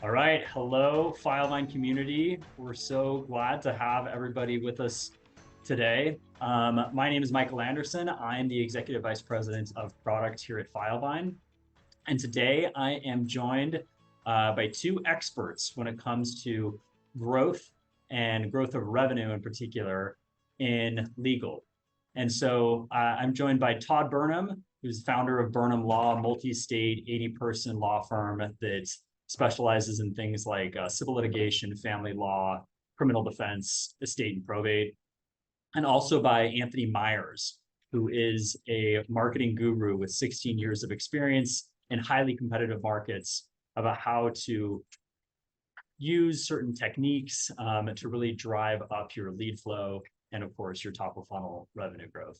All right. Hello, Filevine community. We're so glad to have everybody with us today. My name is Michael Anderson. I am the Executive Vice President of Product here at Filevine. And today I am joined by two experts when it comes to growth and growth of revenue in particular in legal. And so I'm joined by Todd Burnham, who's founder of Burnham Law, multi-state 80-person law firm that specializes in things like civil litigation, family law, criminal defense, estate and probate, and also by Anthony Myers, who is a marketing guru with 16 years of experience in highly competitive markets about how to use certain techniques to really drive up your lead flow and, of course, your top of funnel revenue growth.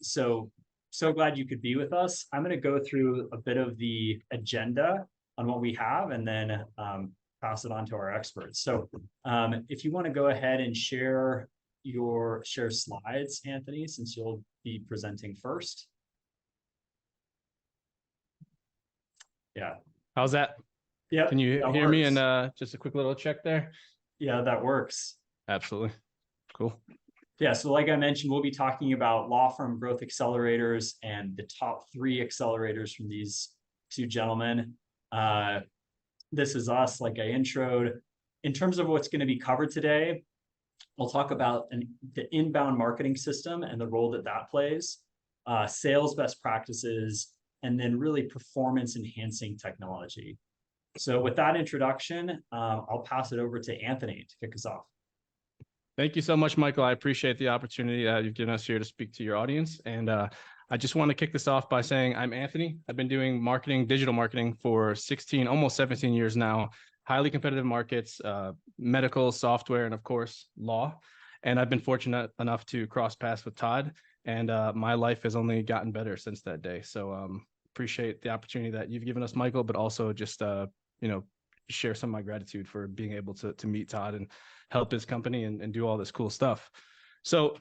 So glad you could be with us. I'm going to go through a bit of the agenda on what we have and then pass it on to our experts. So if you want to go ahead and share slides, Anthony, since you'll be presenting first. Yeah. How's that? Yeah. Can you hear me? And just a quick little check there. Yeah, that works. Absolutely. Cool. Yeah. So like I mentioned, we'll be talking about law firm growth accelerators and the top 3 accelerators from these 2 gentlemen. This is us, like I introed. In terms of what's going to be covered today, we'll talk about the inbound marketing system and the role that that plays, sales best practices, and then really performance enhancing technology. So with that introduction, I'll pass it over to Anthony to kick us off. Thank you so much, Michael. I appreciate the opportunity you've given us here to speak to your audience. And I just want to kick this off by saying I'm Anthony. I've been doing marketing, digital marketing for 16, almost 17 years now, highly competitive markets, medical, software, and of course, law. And I've been fortunate enough to cross paths with Todd, and my life has only gotten better since that day. So appreciate the opportunity that you've given us, Michael, but also just, share some of my gratitude for being able to meet Todd and help his company and do all this cool stuff. So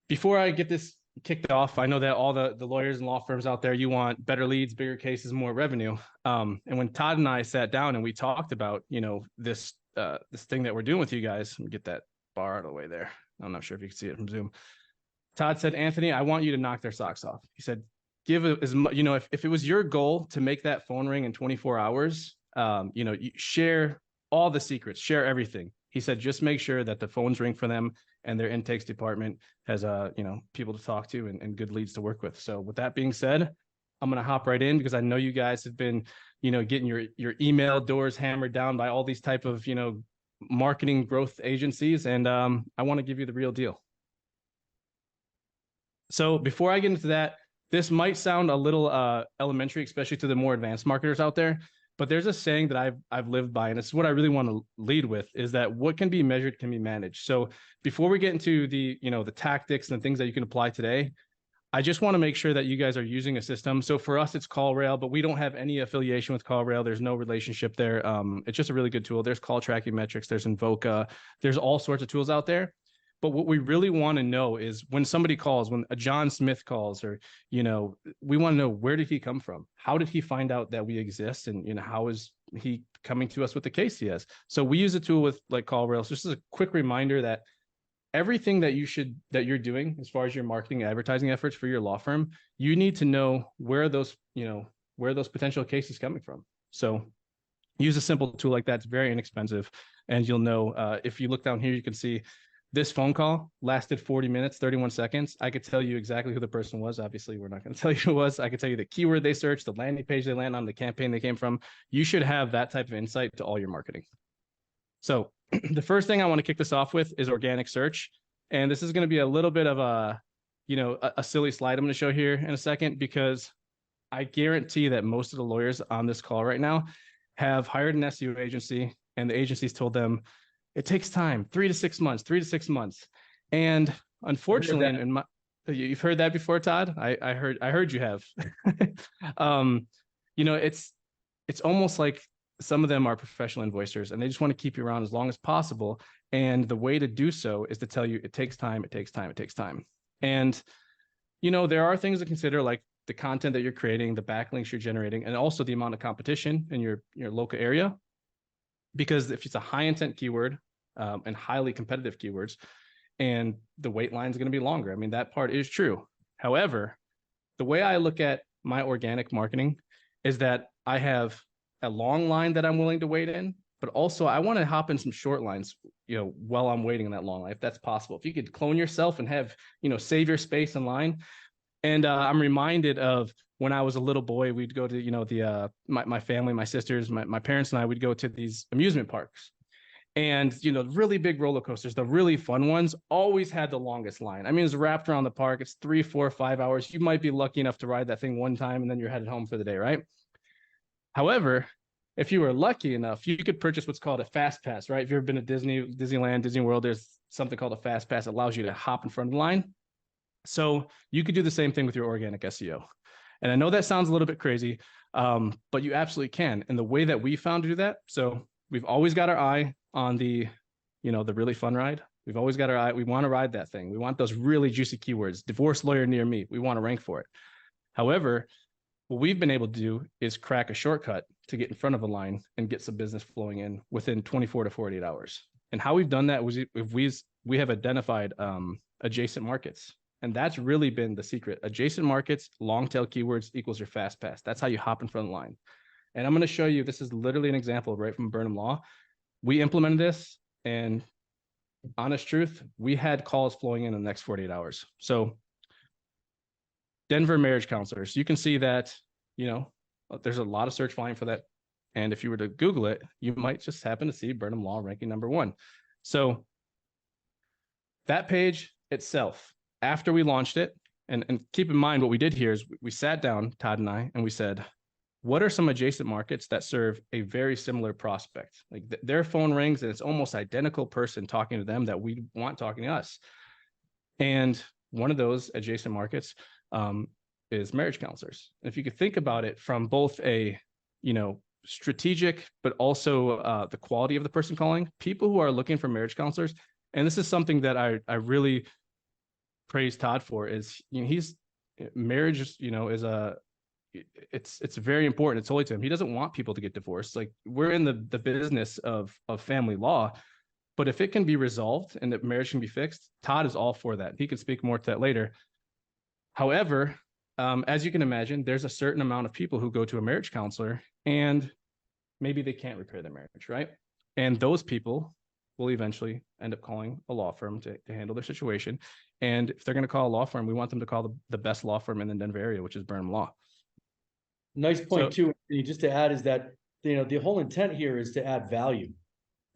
before I get this kicked off, I know that all the lawyers and law firms out there, you want better leads, bigger cases, more revenue. And when Todd and I sat down and we talked about, this thing that we're doing with you guys, let me get that bar out of the way there. I'm not sure if you can see it from Zoom. Todd said, Anthony, I want you to knock their socks off. He said, give it as much, if it was your goal to make that phone ring in 24 hours, you share all the secrets, share everything. He said, just make sure that the phones ring for them and their intakes department has, people to talk to and good leads to work with. So with that being said, I'm going to hop right in because I know you guys have been, getting your email doors hammered down by all these type of, marketing growth agencies. And I want to give you the real deal. So before I get into that, this might sound a little elementary, especially to the more advanced marketers out there. But there's a saying that I've lived by, and it's what I really want to lead with, is that what can be measured can be managed. So before we get into the tactics and the things that you can apply today, I just want to make sure that you guys are using a system. So for us, it's CallRail, but we don't have any affiliation with CallRail. There's no relationship there. It's just a really good tool. There's call tracking metrics. There's Invoca. There's all sorts of tools out there. But what we really want to know is when somebody calls, when a John Smith calls, or, we want to know, where did he come from? How did he find out that we exist? And, how is he coming to us with the case he has? So we use a tool with like CallRail. So just as a quick reminder that everything that you're doing as far as your marketing and advertising efforts for your law firm, you need to know where those potential cases coming from. So use a simple tool like that. It's very inexpensive. And you'll know, if you look down here, you can see this phone call lasted 40 minutes, 31 seconds. I could tell you exactly who the person was. Obviously, we're not going to tell you who it was. I could tell you the keyword they searched, the landing page they land on, the campaign they came from. You should have that type of insight to all your marketing. So the first thing I want to kick this off with is organic search. And this is going to be a little bit of a silly slide I'm going to show here in a second, because I guarantee that most of the lawyers on this call right now have hired an SEO agency, and the agency's told them, it takes time, 3 to 6 months. And unfortunately, you've heard that before, Todd. I heard you have. It's almost like some of them are professional invoicers, and they just want to keep you around as long as possible. And the way to do so is to tell you it takes time, it takes time, it takes time. And there are things to consider, like the content that you're creating, the backlinks you're generating, and also the amount of competition in your local area. because if it's a high intent keyword and highly competitive keywords, and the wait line is going to be longer. I mean, that part is true. However, the way I look at my organic marketing is that I have a long line that I'm willing to wait in, but also I want to hop in some short lines, while I'm waiting in that long line, if that's possible. If you could clone yourself and have, save your space in line. And I'm reminded of when I was a little boy, we'd go to, my family, my sisters, my parents and I would go to these amusement parks. And, really big roller coasters, the really fun ones, always had the longest line. I mean, it's wrapped around the park. It's 3, 4, 5 hours. You might be lucky enough to ride that thing one time and then you're headed home for the day, right? However, if you were lucky enough, you could purchase what's called a fast pass, right? If you've ever been to Disneyland, Disney World, there's something called a fast pass that allows you to hop in front of the line. So you could do the same thing with your organic SEO. And I know that sounds a little bit crazy, but you absolutely can. And the way that we found to do that, so we've always got our eye on the really fun ride. We've always got our eye. We want to ride that thing. We want those really juicy keywords. Divorce lawyer near me. We want to rank for it. However, what we've been able to do is crack a shortcut to get in front of a line and get some business flowing in within 24 to 48 hours. And how we've done that was we have identified adjacent markets. And that's really been the secret. Adjacent markets, long tail keywords equals your fast pass. That's how you hop in front of the line. And I'm going to show you, this is literally an example right from Burnham Law. We implemented this, and honest truth, we had calls flowing in the next 48 hours. So Denver marriage counselors, you can see that, there's a lot of search volume for that. And if you were to Google it, you might just happen to see Burnham Law ranking #1. So that page itself, after we launched it, and keep in mind what we did here is we sat down, Todd and I, and we said, what are some adjacent markets that serve a very similar prospect? Like their phone rings and it's almost identical person talking to them that we want talking to us. And one of those adjacent markets is marriage counselors. And if you could think about it from both a, strategic, but also the quality of the person calling, people who are looking for marriage counselors. And this is something that I really praise Todd for is, marriage, is it's very important. It's holy to him. He doesn't want people to get divorced. Like we're in the business of family law, but if it can be resolved and that marriage can be fixed, Todd is all for that. He can speak more to that later. However, as you can imagine, there's a certain amount of people who go to a marriage counselor and maybe they can't repair their marriage, right? And those people will eventually end up calling a law firm to handle their situation. And if they're going to call a law firm, we want them to call the best law firm in the Denver area, which is Burnham Law. Nice point too, just to add is that, the whole intent here is to add value.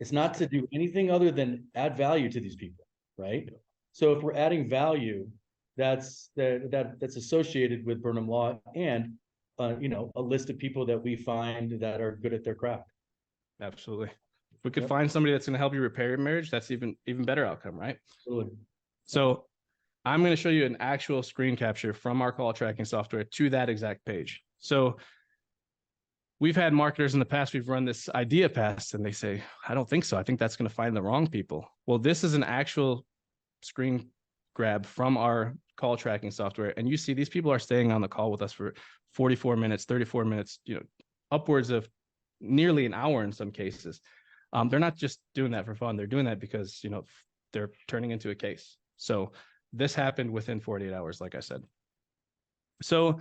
It's not to do anything other than add value to these people, right? So if we're adding value, that's associated with Burnham Law and, a list of people that we find that are good at their craft. Absolutely. If we could find somebody that's going to help you repair your marriage, that's even better outcome, right? Absolutely. So I'm going to show you an actual screen capture from our call tracking software to that exact page. So we've had marketers in the past, we've run this idea past and they say, I don't think so. I think that's going to find the wrong people. Well, this is an actual screen grab from our call tracking software. And you see these people are staying on the call with us for 44 minutes, 34 minutes, upwards of nearly an hour in some cases. They're not just doing that for fun. They're doing that because, they're turning into a case. So this happened within 48 hours, like I said. So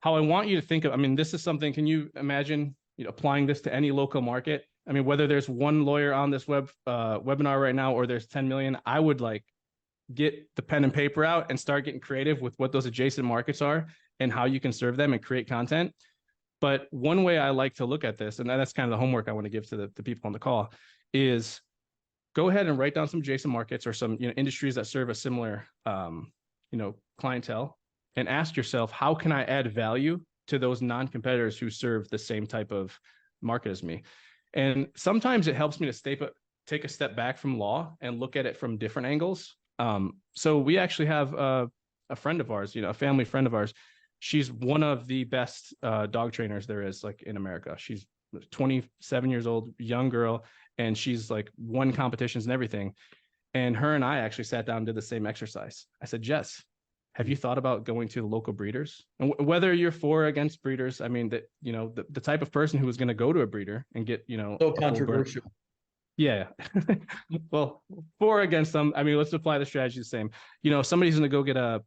how I want you to think of, this is something, can you imagine applying this to any local market? Whether there's one lawyer on this webinar right now, or there's 10 million, I would get the pen and paper out and start getting creative with what those adjacent markets are and how you can serve them and create content. But one way I like to look at this, and that's kind of the homework I want to give to the people on the call, is go ahead and write down some adjacent markets or some industries that serve a similar clientele, and ask yourself, how can I add value to those non-competitors who serve the same type of market as me? And sometimes it helps me to take a step back from law and look at it from different angles. So we actually have a friend of ours, a family friend of ours. She's one of the best dog trainers there is in America. She's 27 years old, young girl, and she's won competitions and everything. And her and I actually sat down and did the same exercise. I said, Jess, have you thought about going to the local breeders? And whether you're for or against breeders, I mean, that, you know, the type of person who is going to go to a breeder and get, you know, So controversial. Yeah. Well, for or against them, I mean, let's apply the strategy the same. You know, if somebody's going to go get a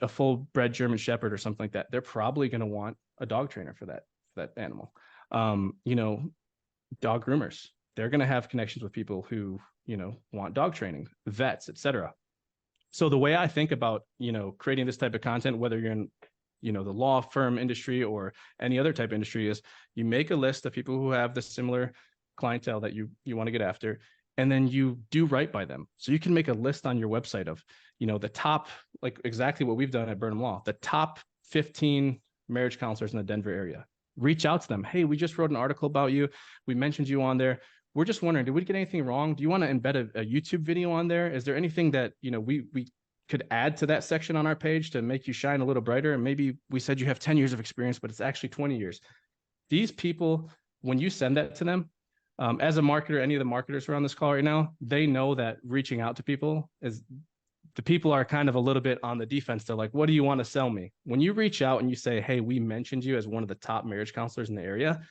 full bred German Shepherd or something like that, they're probably going to want a dog trainer for that animal. You know, dog groomers, they're going to have connections with people who, you know, want dog training, vets, etc. So the way I think about, you know, creating this type of content, whether you're in, you know, the law firm industry or any other type of industry, is you make a list of people who have the similar clientele that you want to get after, and then you do right by them. So you can make a list on your website of, you know, the top, like exactly what we've done at Burnham Law, the top 15 marriage counselors in the Denver area. Reach out to them. Hey, we just wrote an article about you. We mentioned you on there. We're just wondering, did we get anything wrong? Do you want to embed a YouTube video on there? Is there anything that, you know, we could add to that section on our page to make you shine a little brighter? And maybe we said you have 10 years of experience, but it's actually 20 years. These people, when you send that to them, as a marketer, any of the marketers who are on this call right now, they know that reaching out to people is, the people are kind of a little bit on the defense. They're like, what do you want to sell me? When you reach out and you say, hey, we mentioned you as one of the top marriage counselors in the area,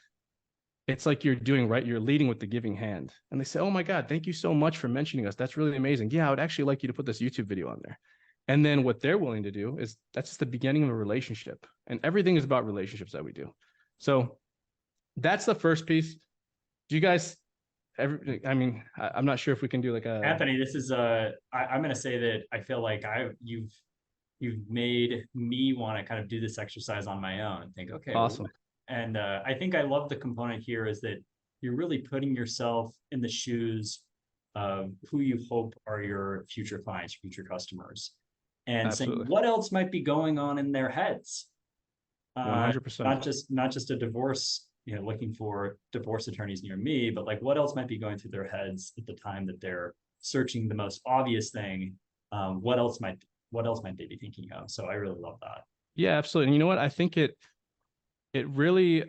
it's like you're doing right. You're leading with the giving hand. And they say, oh my God, thank you so much for mentioning us. That's really amazing. Yeah, I would actually like you to put this YouTube video on there. And then what they're willing to do is, that's just the beginning of a relationship. And everything is about relationships that we do. So that's the first piece. Do you guys, I mean, I'm not sure if we can do like a... Anthony, this is I'm going to say that I feel like you've made me want to kind of do this exercise on my own. Think, okay, awesome. Well, and I think I love the component here is that you're really putting yourself in the shoes of who you hope are your future clients, future customers, and Absolutely. saying what else might be going on in their heads. 100%. Not just a divorce, you know, looking for divorce attorneys near me, but like what else might be going through their heads at the time that they're searching the most obvious thing. What else might they be thinking of? So I really love that. Yeah, absolutely. And you know what? I think it really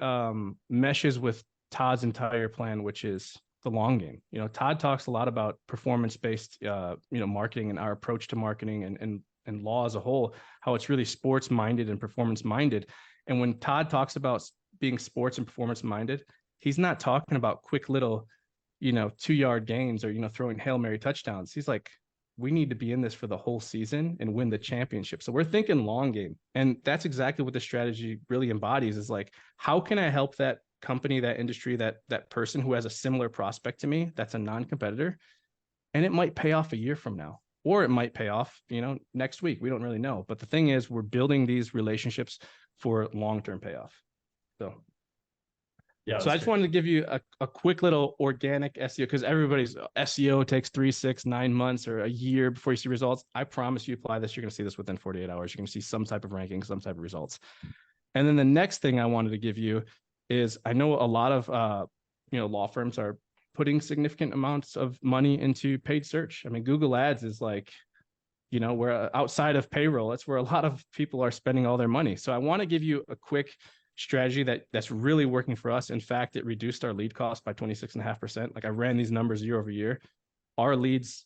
meshes with Todd's entire plan, which is the long game. You know, Todd talks a lot about performance-based, you know, marketing and our approach to marketing and law as a whole, how it's really sports-minded and performance-minded. And when Todd talks about being sports and performance-minded, he's not talking about quick little, you know, 2-yard gains or, you know, throwing Hail Mary touchdowns. He's like, we need to be in this for the whole season and win the championship. So we're thinking long game. And that's exactly what the strategy really embodies, is like, how can I help that company, that industry, that person who has a similar prospect to me, that's a non-competitor, and it might pay off a year from now, or it might pay off, you know, next week. We don't really know. But the thing is, we're building these relationships for long-term payoff. So yeah. So I just wanted to give you a quick little organic SEO, because everybody's SEO takes 3, 6, 9 months or a year before you see results. I promise you apply this, you're going to see this within 48 hours. You're going to see some type of ranking, some type of results. And then the next thing I wanted to give you is, I know a lot of you know, law firms are putting significant amounts of money into paid search. I mean, Google Ads is like, you know, where outside of payroll, that's where a lot of people are spending all their money. So I want to give you a quick strategy that's really working for us. In fact, it reduced our lead cost by 26.5%. Like, I ran these numbers year over year. Our leads,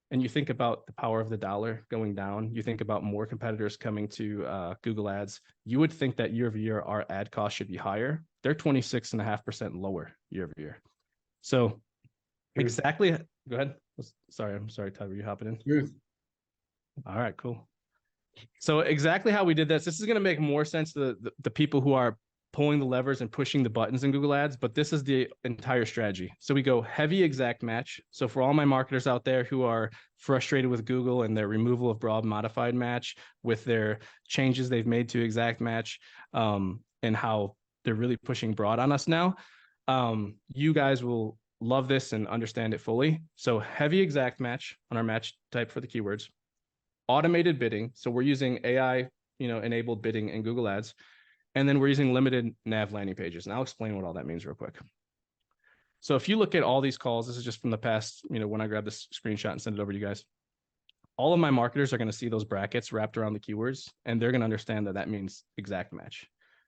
and you think about the power of the dollar going down, you think about more competitors coming to Google Ads, you would think that year over year, our ad cost should be higher. They're 26.5% lower year over year. So exactly, go ahead. I'm sorry, Todd, were you hopping in? Truth. All right, cool. So exactly how we did this is going to make more sense to the people who are pulling the levers and pushing the buttons in Google Ads, but this is the entire strategy. So we go heavy exact match. So for all my marketers out there who are frustrated with Google and their removal of broad modified match, with their changes they've made to exact match, and how they're really pushing broad on us now, you guys will love this and understand it fully. So heavy exact match on our match type for the keywords. Automated bidding. So we're using AI, you know, enabled bidding in Google Ads. And then we're using limited nav landing pages. And I'll explain what all that means real quick. So if you look at all these calls, this is just from the past, you know, when I grabbed this screenshot and sent it over to you guys, all of my marketers are going to see those brackets wrapped around the keywords, and they're going to understand that that means exact match.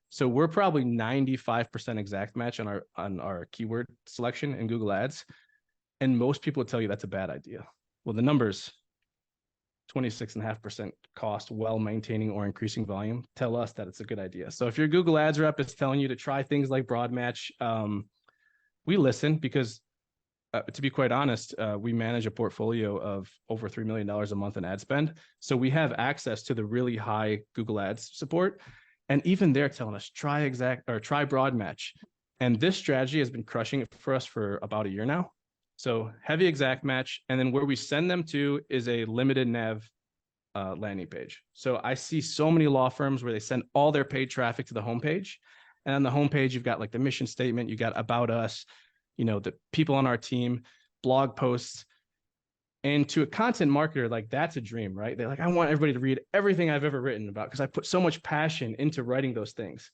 So we're probably 95% exact match on our keyword selection in Google Ads. And most people would tell you that's a bad idea. Well, the numbers 26.5% cost while maintaining or increasing volume, tell us that it's a good idea. So if your Google Ads rep is telling you to try things like broad match, we listen because to be quite honest, we manage a portfolio of over $3 million a month in ad spend. So we have access to the really high Google Ads support. And even they're telling us try broad match. And this strategy has been crushing it for us for about a year now. So heavy exact match. And then where we send them to is a limited nav landing page. So I see so many law firms where they send all their paid traffic to the homepage. And on the homepage, you've got like the mission statement, you got about us, the people on our team, blog posts. And to a content marketer, like that's a dream, right? They're like, I want everybody to read everything I've ever written about because I put so much passion into writing those things.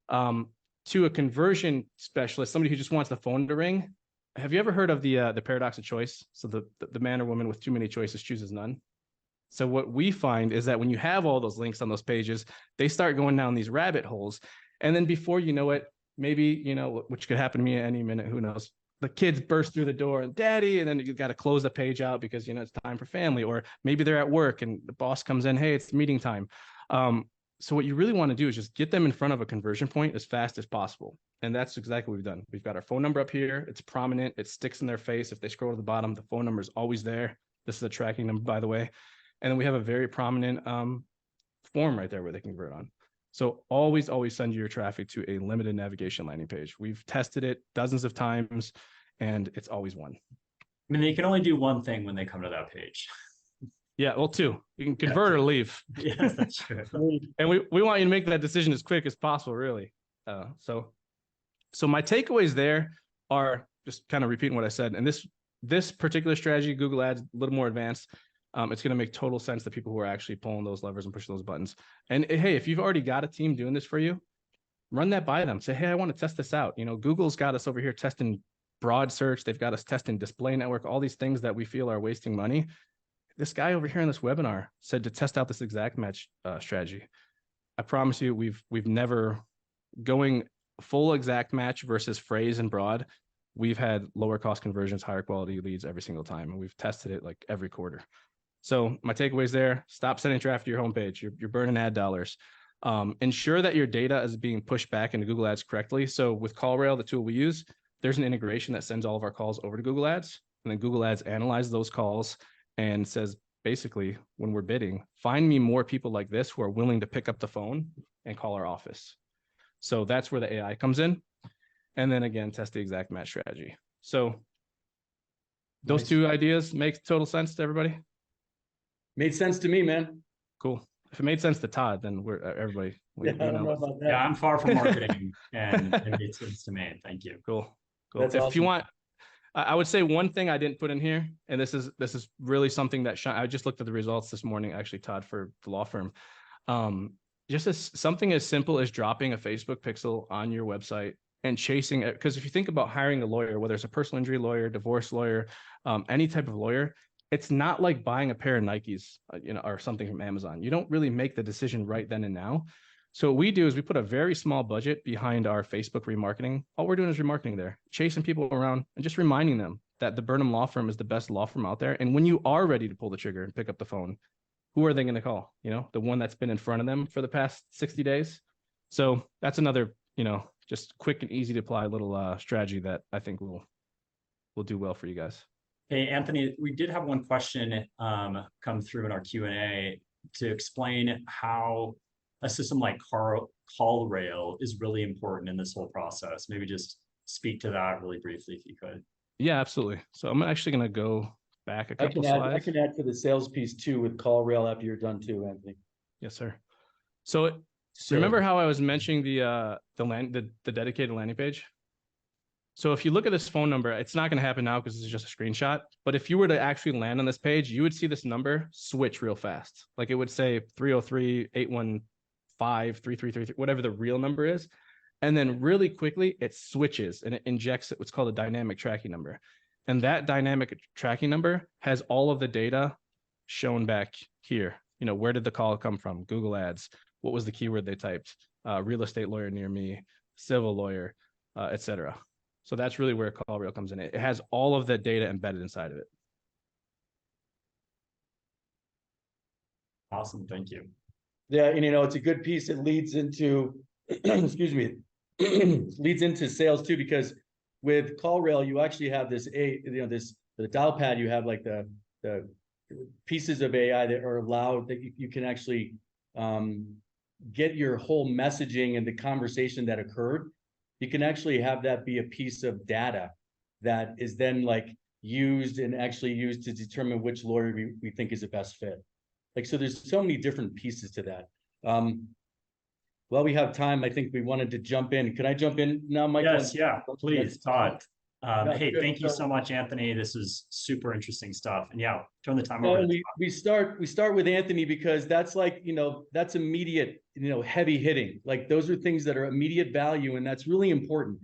To a conversion specialist, somebody who just wants the phone to ring. Have you ever heard of the paradox of choice? So the man or woman with too many choices chooses none. So what we find is that when you have all those links on those pages, they start going down these rabbit holes. And then before you know it, maybe, which could happen to me at any minute, who knows? The kids burst through the door and daddy, and then you got to close the page out because, it's time for family, or maybe they're at work and the boss comes in, hey, it's meeting time. So what you really want to do is just get them in front of a conversion point as fast as possible. And that's exactly what we've done. We've got our phone number up here. It's prominent. It sticks in their face. If they scroll to the bottom, the phone number is always there. This is a tracking number, by the way. And then we have a very prominent form right there where they can convert on. So always send your traffic to a limited navigation landing page. We've tested it dozens of times, and it's always one. I mean, they can only do one thing when they come to that page. Yeah, well, two. You can convert or leave. Yes, that's true. And we want you to make that decision as quick as possible, really. So my takeaways there are just kind of repeating what I said. And this particular strategy, Google Ads, a little more advanced. It's going to make total sense to people who are actually pulling those levers and pushing those buttons. And hey, if you've already got a team doing this for you, run that by them. Say, hey, I want to test this out. Google's got us over here testing broad search. They've got us testing display network, all these things that we feel are wasting money. This guy over here in this webinar said to test out this exact match strategy. I promise you, we've never going full exact match versus phrase and broad. We've had lower cost conversions, higher quality leads every single time. And we've tested it like every quarter. So my takeaways there, stop sending traffic to your homepage. You're burning ad dollars. Ensure that your data is being pushed back into Google Ads correctly. So with CallRail, the tool we use, there's an integration that sends all of our calls over to Google Ads. And then Google Ads analyzes those calls and says, basically, when we're bidding, find me more people like this who are willing to pick up the phone and call our office. So that's where the AI comes in. And then again, test the exact match strategy. So those two ideas make total sense to everybody? Made sense to me, man. Cool. If it made sense to Todd, then we're everybody. I don't know about that. Yeah, I'm far from marketing, and it made sense to me. Thank you. Cool. That's if awesome. you want, I would say one thing I didn't put in here, and this is really something that I just looked at the results this morning, actually, Todd, for the law firm. Just something as simple as dropping a Facebook pixel on your website and chasing it. Because if you think about hiring a lawyer, whether it's a personal injury lawyer, divorce lawyer, any type of lawyer, it's not like buying a pair of Nikes, or something from Amazon. You don't really make the decision right then and now. So what we do is we put a very small budget behind our Facebook remarketing. All we're doing is remarketing there, chasing people around and just reminding them that the Burnham Law Firm is the best law firm out there. And when you are ready to pull the trigger and pick up the phone, who are they going to call? The one that's been in front of them for the past 60 days. So that's another, just quick and easy to apply little strategy that I think will do well for you guys. Hey, Anthony, we did have one question come through in our Q&A to explain how a system like CallRail is really important in this whole process. Maybe just speak to that really briefly, if you could. Yeah, absolutely. So I'm actually going to go back a couple slides. I can add to the sales piece too with CallRail after you're done too, Anthony. Yes, sir. So remember how I was mentioning the dedicated landing page? So if you look at this phone number, it's not going to happen now because this is just a screenshot. But if you were to actually land on this page, you would see this number switch real fast. Like it would say 303-815-3333, whatever the real number is. And then really quickly, it switches and it injects what's called a dynamic tracking number. And that dynamic tracking number has all of the data shown back here. Where did the call come from? Google Ads. What was the keyword they typed? Real estate lawyer near me, civil lawyer, etc. So that's really where CallRail comes in. It has all of that data embedded inside of it. Awesome. Thank you. Yeah, and it's a good piece. It leads into, excuse me, leads into sales too, because with CallRail, you actually have this the dial pad, you have like the pieces of AI that are allowed that you can actually get your whole messaging and the conversation that occurred. You can actually have that be a piece of data that is then like used to determine which lawyer we think is the best fit. Like, so there's so many different pieces to that. While we have time, I think we wanted to jump in. Can I jump in now, Michael? Yes, yeah, please, Todd. Hey, good. thank you so much, Anthony. This is super interesting stuff. And yeah, turn the time Well, over to we start with Anthony because that's like, that's immediate, heavy hitting. Like those are things that are immediate value, and that's really important.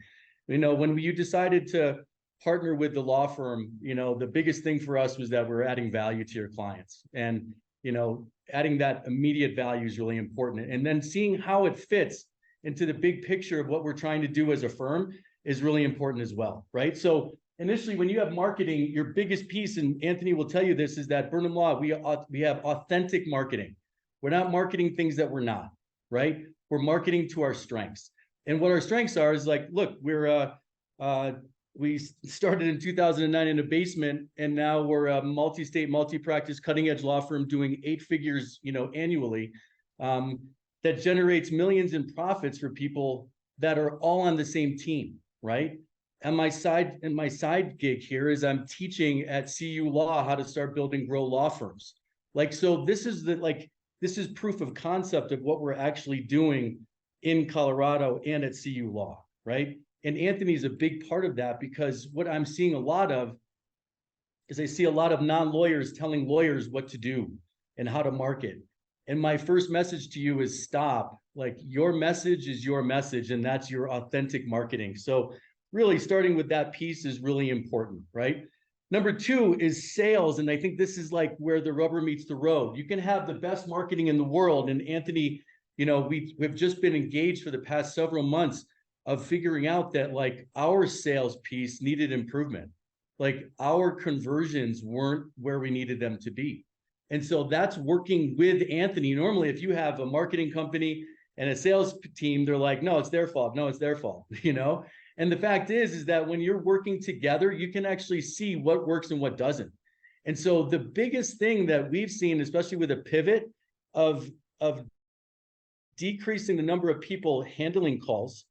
When you decided to partner with the law firm, the biggest thing for us was that we're adding value to your clients. And adding that immediate value is really important. And then seeing how it fits into the big picture of what we're trying to do as a firm is really important as well, right? So initially, when you have marketing, your biggest piece, and Anthony will tell you this, is that Burnham Law, we have authentic marketing. We're not marketing things that we're not, right? We're marketing to our strengths. And what our strengths are is like, look, we started in 2009 in a basement, and now we're a multi-state, multi-practice, cutting-edge law firm doing 8 figures, annually, that generates millions in profits for people that are all on the same team, right? And my side gig here is I'm teaching at CU Law how to start building, grow law firms. Like, so this is proof of concept of what we're actually doing in Colorado and at CU Law, right? And Anthony's a big part of that, because what I'm seeing a lot of is I see a lot of non-lawyers telling lawyers what to do and how to market. And my first message to you is stop. Like, your message is your message, and that's your authentic marketing. So really starting with that piece is really important, right? Number 2 is sales. And I think this is like where the rubber meets the road. You can have the best marketing in the world. And Anthony, we've just been engaged for the past several months of figuring out that like our sales piece needed improvement. Like our conversions weren't where we needed them to be. And so that's working with Anthony. Normally, if you have a marketing company and a sales team, they're like, no, it's their fault. No, it's their fault, And the fact is that when you're working together, you can actually see what works and what doesn't. And so the biggest thing that we've seen, especially with a pivot of decreasing the number of people handling calls,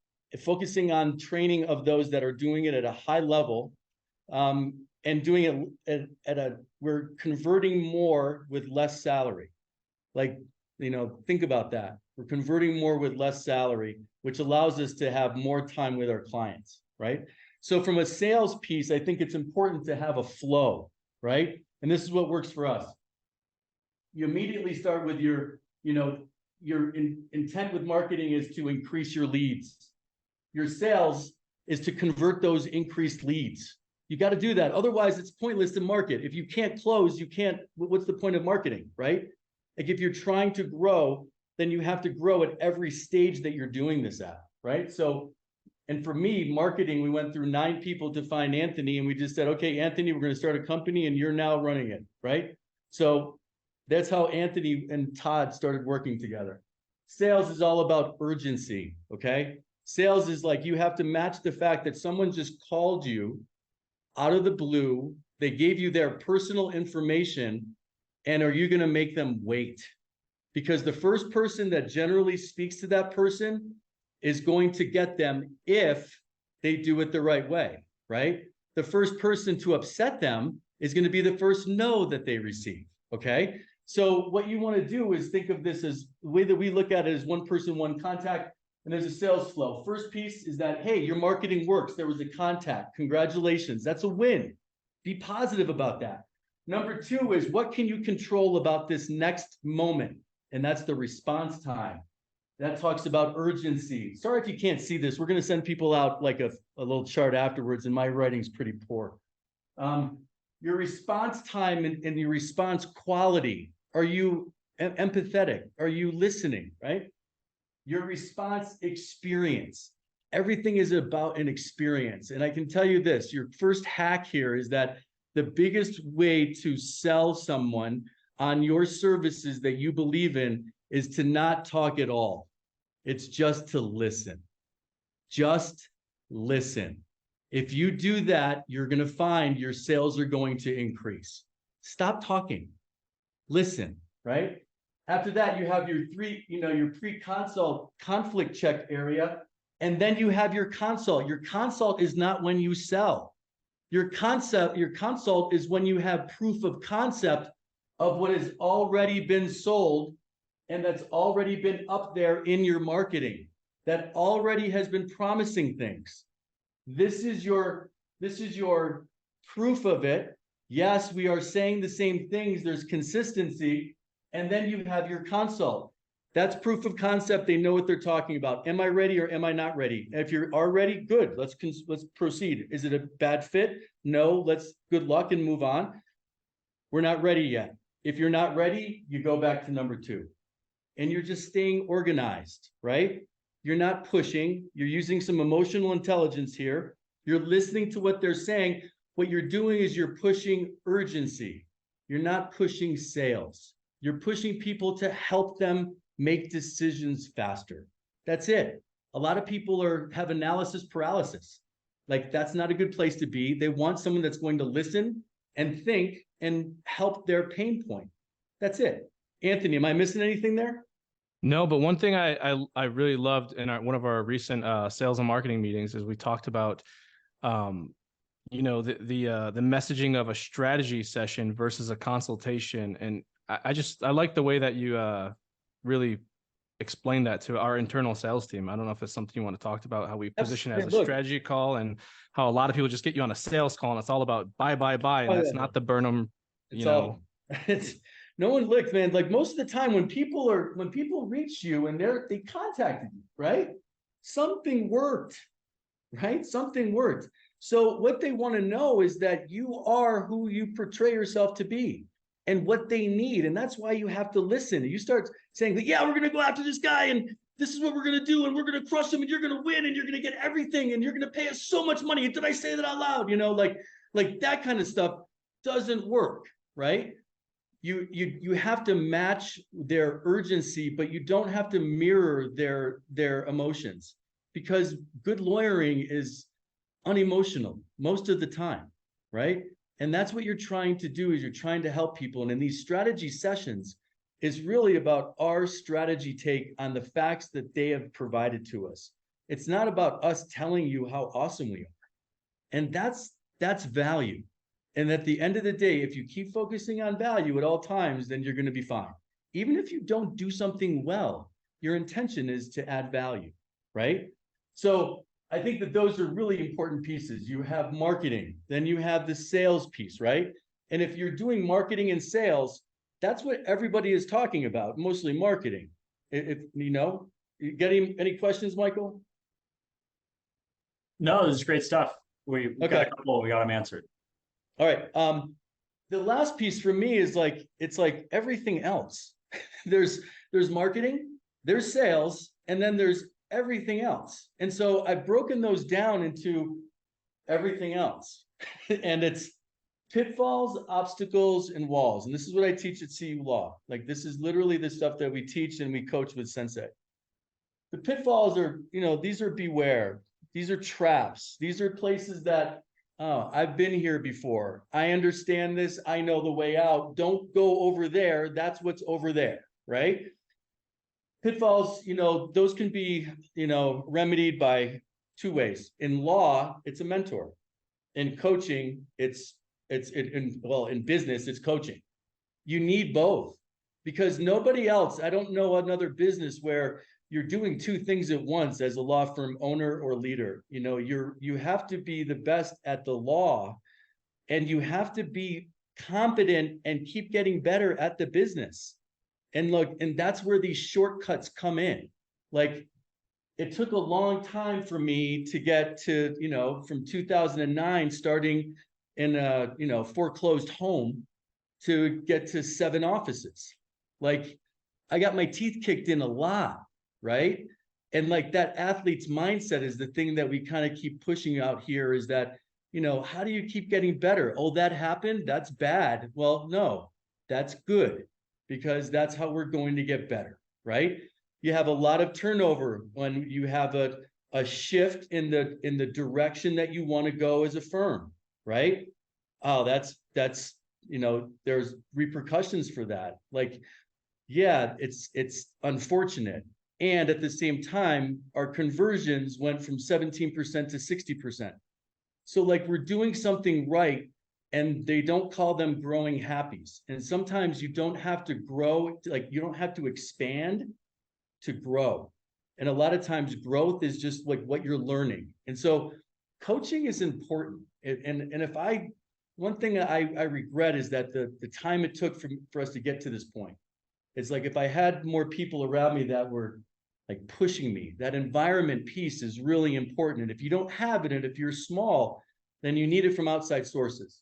focusing on training of those that are doing it at a high level, and doing it we're converting more with less salary. Like, think about that. We're converting more with less salary, which allows us to have more time with our clients, right? So from a sales piece, I think it's important to have a flow, right? And this is what works for us. You immediately start with your intent with marketing is to increase your leads. Your sales is to convert those increased leads. You got to do that. Otherwise, it's pointless to market. If you can't close, what's the point of marketing, right? Like if you're trying to grow, then you have to grow at every stage that you're doing this at, right? So, and for me, marketing, we went through 9 people to find Anthony, and we just said, okay, Anthony, we're going to start a company and you're now running it, right? So that's how Anthony and Todd started working together. Sales is all about urgency, okay? Sales is like, you have to match the fact that someone just called you out of the blue. They gave you their personal information, and are you going to make them wait? Because the first person that generally speaks to that person is going to get them if they do it the right way, right? The first person to upset them is going to be the first no that they receive, okay? So what you want to do is think of this as the way that we look at it as one person, one contact. And there's a sales flow. First piece is that, hey, your marketing works. There was a contact. Congratulations. That's a win. Be positive about that. Number 2 is, what can you control about this next moment? And that's the response time. That talks about urgency. Sorry if you can't see this. We're going to send people out like a little chart afterwards, and my writing's pretty poor. Your response time and your response quality. Are you empathetic? Are you listening, right? Your response experience. Everything is about an experience. And I can tell you this, your first hack here is that the biggest way to sell someone on your services that you believe in is to not talk at all. It's just to listen. Just listen. If you do that, you're going to find your sales are going to increase. Stop talking. Listen, right? After that, you have your your pre-consult conflict check area. And then you have your consult. Your consult is not when you sell. Your consult is when you have proof of concept of what has already been sold and that's already been up there in your marketing, that already has been promising things. This is your proof of it. Yes, we are saying the same things. There's consistency. And then you have your consult. That's proof of concept. They know what they're talking about. Am I ready or am I not ready? If you are ready, good. Let's proceed. Is it a bad fit? No. Good luck and move on. We're not ready yet. If you're not ready, you go back to number 2. And you're just staying organized, right? You're not pushing. You're using some emotional intelligence here. You're listening to what they're saying. What you're doing is you're pushing urgency. You're not pushing sales. You're pushing people to help them make decisions faster. That's it. A lot of people have analysis paralysis. Like, that's not a good place to be. They want someone that's going to listen and think and help their pain point. That's it. Anthony, am I missing anything there? No, but one thing I really loved in one of our recent sales and marketing meetings is we talked about the messaging of a strategy session versus a consultation. And I like the way that you really explained that to our internal sales team. I don't know if it's something you want to talk about, how we position it as a strategy call, and how a lot of people just get you on a sales call and it's all about buy. And that's not the Burnham, no one licks, man. Like, most of the time when people reach you and they contacted you, right? Something worked, right? Something worked. So what they want to know is that you are who you portray yourself to be and what they need. And that's why you have to listen. You start saying that, yeah, we're going to go after this guy and this is what we're going to do and we're going to crush him and you're going to win and you're going to get everything and you're going to pay us so much money. Did I say that out loud? Like that kind of stuff doesn't work, right? You have to match their urgency, but you don't have to mirror their emotions, because good lawyering is unemotional most of the time, right? And that's what you're trying to do, is you're trying to help people. And in these strategy sessions is really about our strategy take on the facts that they have provided to us. It's not about us telling you how awesome we are. And that's value. And at the end of the day, if you keep focusing on value at all times, then you're going to be fine. Even if you don't do something well, your intention is to add value, right? So I think that those are really important pieces. You have marketing, then you have the sales piece, right? And if you're doing marketing and sales, that's what everybody is talking about, mostly marketing. You get any questions, Michael? No, this is great stuff. We got a couple, we got them answered. All right. The last piece for me is it's like everything else. There's marketing, there's sales, and then there's everything else. And so I've broken those down into everything else. And it's pitfalls, obstacles, and walls. And this is what I teach at CU Law. Like, this is literally the stuff that we teach and we coach with Sensei. The pitfalls are, these are beware. These are traps. These are places that, oh, I've been here before. I understand this. I know the way out. Don't go over there. That's what's over there, right? Pitfalls, those can be, remedied by 2 ways. In law, it's a mentor. In coaching, in business, it's coaching. You need both, because nobody else, I don't know another business where you're doing 2 things at once as a law firm owner or leader. You have to be the best at the law, and you have to be competent and keep getting better at the business. And look, and that's where these shortcuts come in. Like, it took a long time for me to get to, from 2009, starting in a, foreclosed home, to get to 7 offices. Like, I got my teeth kicked in a lot, right? And like, that athlete's mindset is the thing that we kind of keep pushing out here, is that, how do you keep getting better? Oh, that happened? That's bad. Well, no, That's good, because that's how we're going to get better, right? You have a lot of turnover when you have a shift in the direction that you want to go as a firm, right? Oh, that's there's repercussions for that. Like, yeah, it's unfortunate. And at the same time, our conversions went from 17% to 60%. So like, we're doing something right, and they don't call them growing happies. And sometimes you don't have to grow, like you don't have to expand to grow. And a lot of times growth is just like what you're learning. And so coaching is important. And if one thing I regret is that the time it took for us to get to this point. It's like, if I had more people around me that were like pushing me, that environment piece is really important. And if you don't have it, and if you're small, then you need it from outside sources.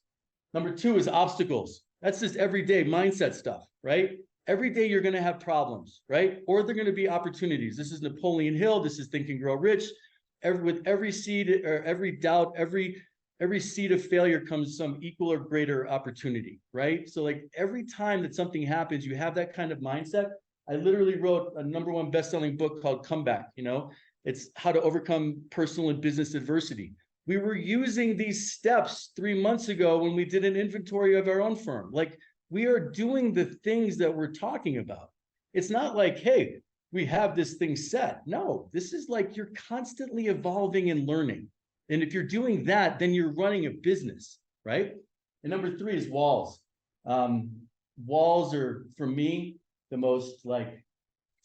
Number two is obstacles. That's just everyday mindset stuff, right? Every day you're going to have problems, right? Or they're going to be opportunities. This is Napoleon Hill. This is Think and Grow Rich. With every seed or every doubt, every seed of failure comes some equal or greater opportunity, right? So like, every time that something happens, you have that kind of mindset. I literally wrote a #1 best-selling book called Comeback. It's how to overcome personal and business adversity. We were using these steps 3 months ago when we did an inventory of our own firm. Like, we are doing the things that we're talking about. It's not like, hey, we have this thing set. No, this is like, you're constantly evolving and learning. And if you're doing that, then you're running a business, right? And number three is walls. Walls are, for me, the most like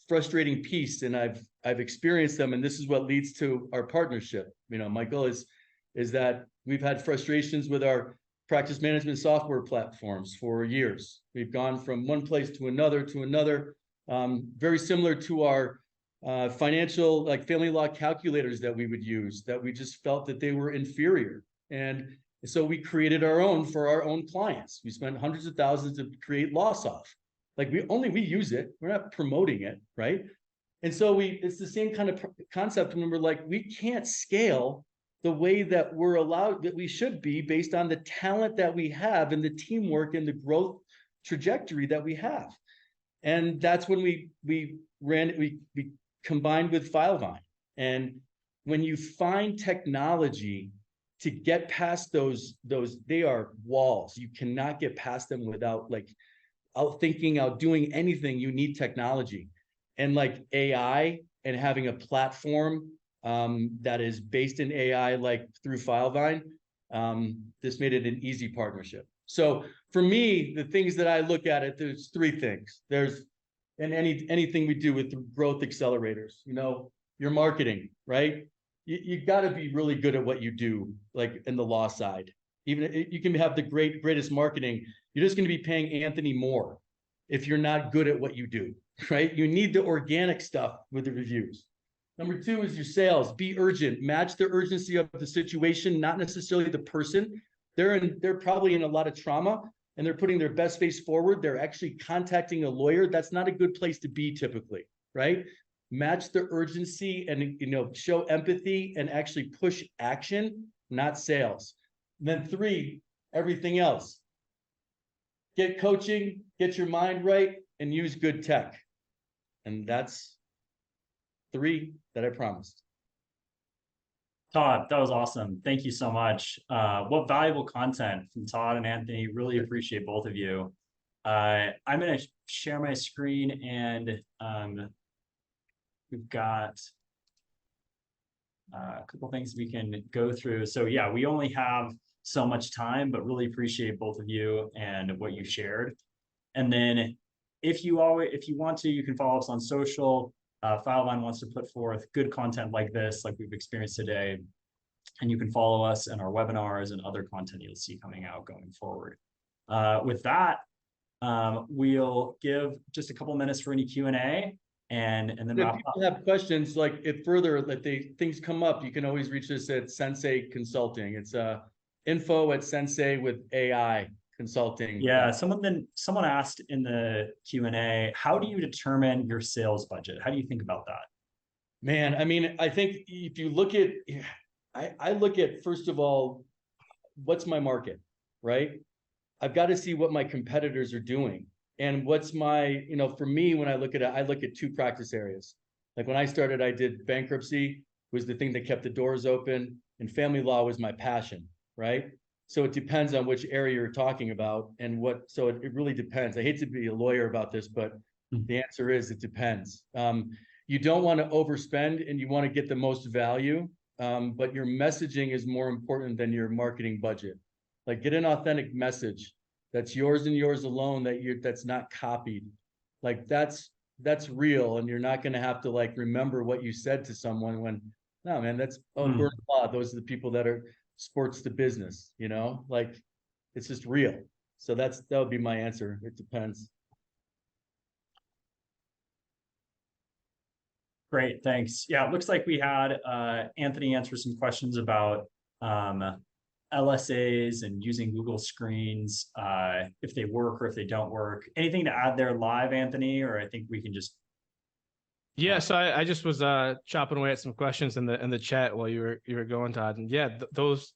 frustrating piece, and I've experienced them, and this is what leads to our partnership. Michael, is that we've had frustrations with our practice management software platforms for years. We've gone from one place to another, very similar to our financial, like family law calculators that we would use, that we just felt that they were inferior. And so we created our own for our own clients. We spent hundreds of thousands to create LawSoft. Like, we use it. We're not promoting it, right? And so it's the same kind of concept when we're like, we can't scale the way that we're allowed, that we should be, based on the talent that we have and the teamwork and the growth trajectory that we have. And that's when we combined with Filevine. And when you find technology to get past those, they are walls. You cannot get past them without like outthinking, outdoing anything. You need technology, and like AI, and having a platform that is based in AI, like through Filevine. This made it an easy partnership. So for me, the things that I look at it, there's three things. And anything we do with the growth accelerators, your marketing, right? You got to be really good at what you do, like in the law side. Even you can have the greatest marketing, you're just going to be paying Anthony more if you're not good at what you do, right? You need the organic stuff with the reviews. Number two is your sales. Be urgent. Match the urgency of the situation, not necessarily the person. They're probably in a lot of trauma, and they're putting their best face forward. They're actually contacting a lawyer. That's not a good place to be typically, right? Match the urgency and show empathy and actually push action, not sales. And then three, everything else. Get coaching, get your mind right, and use good tech. And that's three that I promised. Todd, that was awesome. Thank you so much. What valuable content from Todd and Anthony. Really appreciate both of you. I'm going to share my screen, and we've got a couple things we can go through. So yeah, we only have so much time, but really appreciate both of you and what you shared. And then if you want to, you can follow us on social. Filevine wants to put forth good content like this, like we've experienced today. And you can follow us in our webinars and other content you'll see coming out going forward. With that, we'll give just a couple minutes for any Q&A, and then if people have questions, like things come up, you can always reach us at Sensai Consulting. It's info@Sensai with AI Consulting. Yeah, someone asked in the Q&A, how do you determine your sales budget? How do you think about that? Man, I mean, I think if you look at, I look at, first of all, what's my market, right? I've got to see what my competitors are doing. And what's my, for me, when I look at it, I look at two practice areas. Like when I started, I did bankruptcy was the thing that kept the doors open, and family law was my passion, right? So it depends on which area you're talking about and so it really depends. I hate to be a lawyer about this, but the answer is it depends. You don't want to overspend and you want to get the most value, but your messaging is more important than your marketing budget. Like get an authentic message that's yours and yours alone, that's not copied. Like that's real, and you're not going to have to like remember what you said to someone when, no man, that's Burnham Law. Those are the people that are sports to business, like it's just real. So that would be my answer. It depends. Great, thanks. Yeah, it looks like we had Anthony answer some questions about LSAs and using Google Screens, if they work or if they don't work. Anything to add there live, Anthony, or I think we can just. Yeah, so I just was chopping away at some questions in the chat while you were going, Todd, and yeah,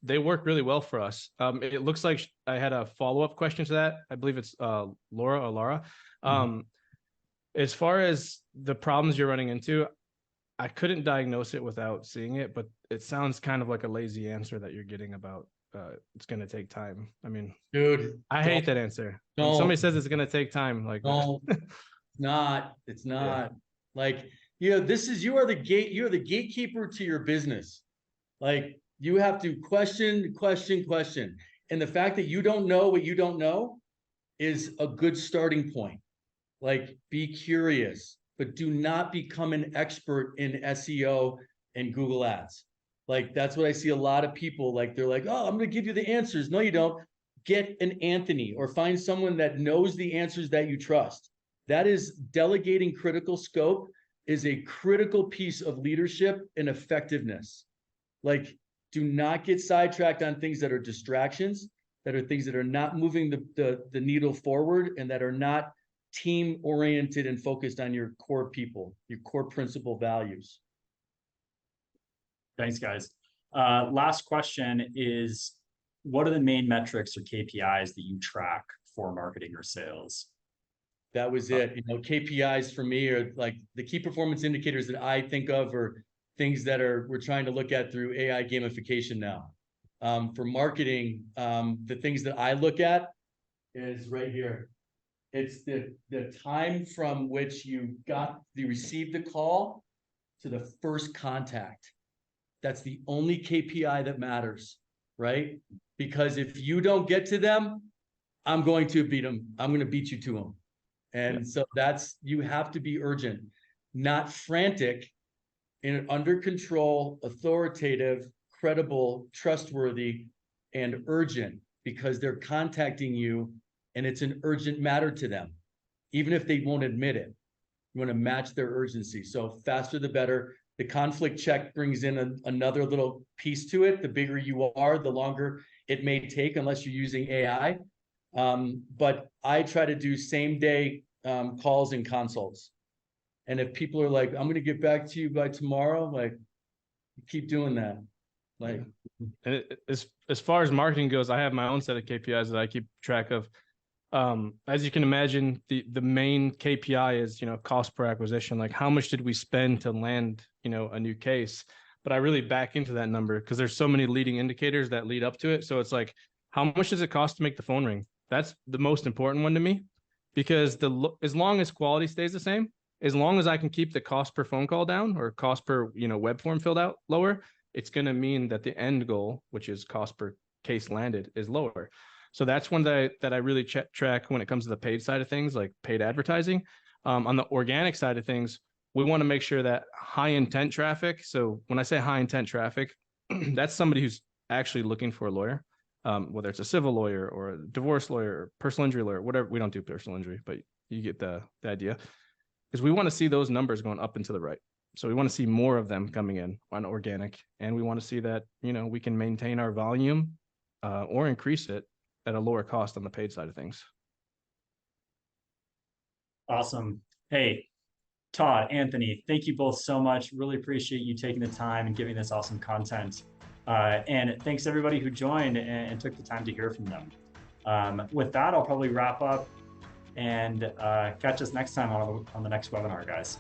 they work really well for us. It looks like I had a follow-up question to that. I believe it's Laura. As far as the problems you're running into, I couldn't diagnose it without seeing it, but it sounds kind of like a lazy answer that you're getting about it's going to take time. I mean, dude, I hate that answer. When somebody says it's going to take time, like, no, it's not. Like, you are the gatekeeper to your business. Like you have to question. And the fact that you don't know what you don't know is a good starting point. Like be curious, but do not become an expert in SEO and Google Ads. Like that's what I see a lot of people, like they're like, oh, I'm going to give you the answers. No, you don't. Get an Anthony or find someone that knows the answers that you trust. That is delegating critical scope is a critical piece of leadership and effectiveness. Like do not get sidetracked on things that are distractions, that are things that are not moving the needle forward and that are not team oriented and focused on your core people, your core principal values. Thanks, guys. Last question is, what are the main metrics or KPIs that you track for marketing or sales? That was it. KPIs for me are like the key performance indicators that I think of are things that we're trying to look at through AI gamification now. For marketing, the things that I look at is right here. It's the time from which you received the call to the first contact. That's the only KPI that matters, right? Because if you don't get to them, I'm going to beat them. I'm going to beat you to them. And so you have to be urgent, not frantic, and under control, authoritative, credible, trustworthy, and urgent, because they're contacting you and it's an urgent matter to them, even if they won't admit it. You want to match their urgency. So faster, the better. The conflict check brings in another little piece to it. The bigger you are, the longer it may take, unless you're using AI. But I try to do same day calls and consults. And if people are like, I'm going to get back to you by tomorrow, like keep doing that. Like, and as far as marketing goes, I have my own set of KPIs that I keep track of. As you can imagine, the main KPI is, cost per acquisition. Like how much did we spend to land, a new case? But I really back into that number because there's so many leading indicators that lead up to it. So it's like, how much does it cost to make the phone ring? That's the most important one to me, because as long as quality stays the same, as long as I can keep the cost per phone call down or cost per, web form filled out lower, it's going to mean that the end goal, which is cost per case landed, is lower. So that's one that I really track when it comes to the paid side of things, like paid advertising. On the organic side of things, we want to make sure that high intent traffic. So when I say high intent traffic, that's somebody who's actually looking for a lawyer, whether it's a civil lawyer or a divorce lawyer or personal injury lawyer, whatever. We don't do personal injury, but you get the idea. Because we want to see those numbers going up and to the right. So we want to see more of them coming in on organic, and we want to see that, we can maintain our volume or increase it at a lower cost on the paid side of things. Awesome. Hey, Todd, Anthony, thank you both so much. Really appreciate you taking the time and giving this awesome content. And thanks everybody who joined and took the time to hear from them. With that, I'll probably wrap up and catch us next time on the next webinar, guys.